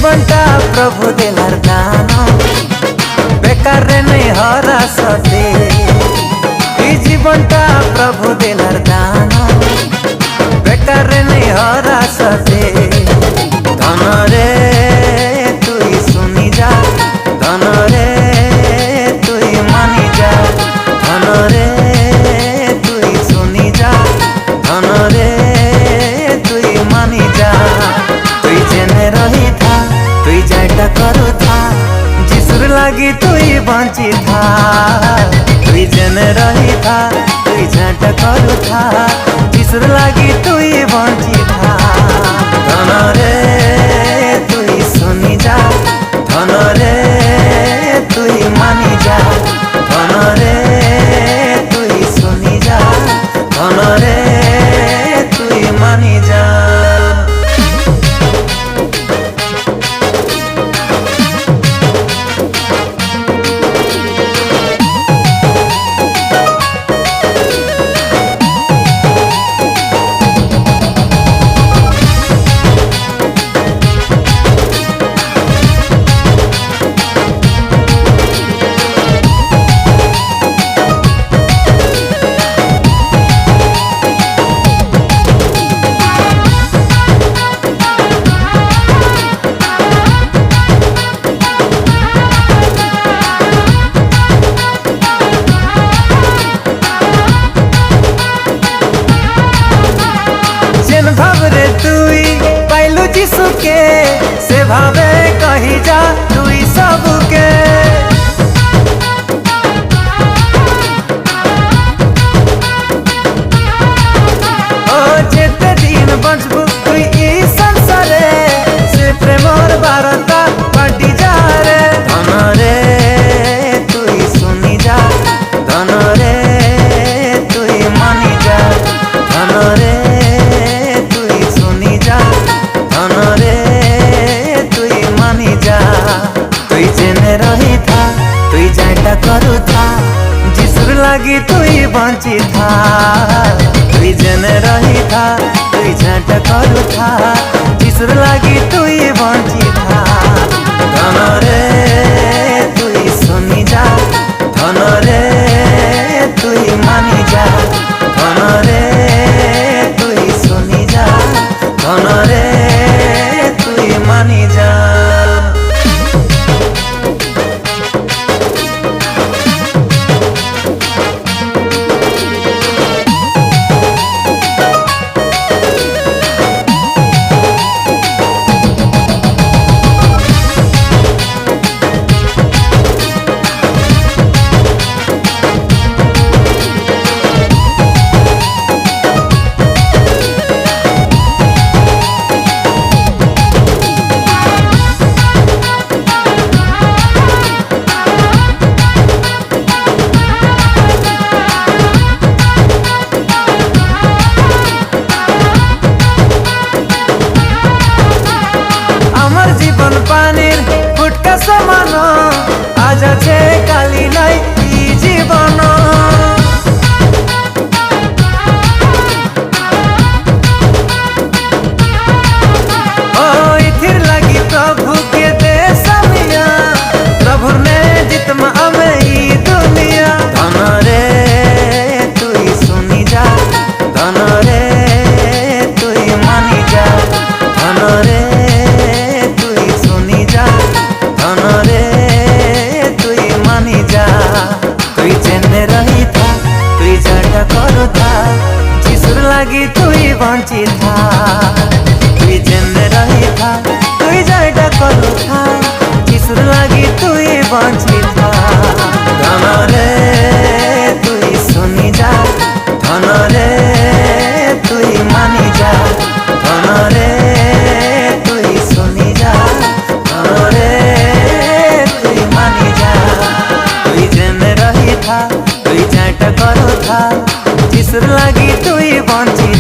জীবনটা প্রভু দেলার দান, বেকার নেই হরা সতে। এই জীবনটা প্রভু দেলার দান, বেকার নেই হরা সতে। ধনরে তুই শুনি যা, ধনরে তুই মানি যা, ধনরে তুই শুনি যা, ধনরে তুই মানি যা। তুই জেনে রহি থা, তুই যাইটা করু থা, যিশুর লাগি তুই বঞ্চি থা। তুই জেনে রহি থা, তুই যাইটা করু থা, যিশুর লাগি তুই বঞ্চি থা। ধনরে তুই শুনি যা, ধনরে তুই মানি যা, ধনরে তুই শুনি যা, ধনরে তুই মানি যা। ভাবরে তুই পাইলু যিশুকে, সে ভাবে কহি যা তুই সবুকে। ও যেতে দিন বঁচবু তুই এই সংসারে, সে প্রেমর বারতা পাটি যা রে। ধনরে তুই শুনি যা, ধনরে তুই মানি যা, ধনরে ধনরে তুই মানি যা। তুই জেনে রহি থা, তুই যাইটা করু থা, যিশুর লাগি তুই বঞ্চি থা। তুই জেনে রহি থা, তুই যাইটা করু থা, যিশুর লাগি তুই বঞ্চি থা। ধনরে তুই শুনি যা, ধনরে তুই মানি যা, ধনরে তুই শুনি যা, ধনরে তুই মানি যা। জীবন পানির ফুটকা সমান, আজ আছে কালি নাই এই জীবন। ও ইথির লাগি প্রভুকে দে সামিয়া, প্রভুর নে জিতমা আমি এই দুনিয়া। ধনরে তুই শুনি যা, ধনরে তুই মানি যা, ধনরে ধনরে তুই মানি যা। তুই জেনে রহি থা, তুই যাটা করু থা, যিশুর লাগি তুই বঞ্চি থা। তুই জেনে রহি থা, তুই যাটা করু থা, যিশুর লাগি তুই বঞ্চি থা। ধনরে তুই শুনি যা, ধনরে তুই মানি যা, ধনরে তুই শুনি যা, ধনরে তুই মানি যা। তুই জেনে রহি থা, তুই যাইটা করু থা, যিশুর লাগি তুই বঞ্চি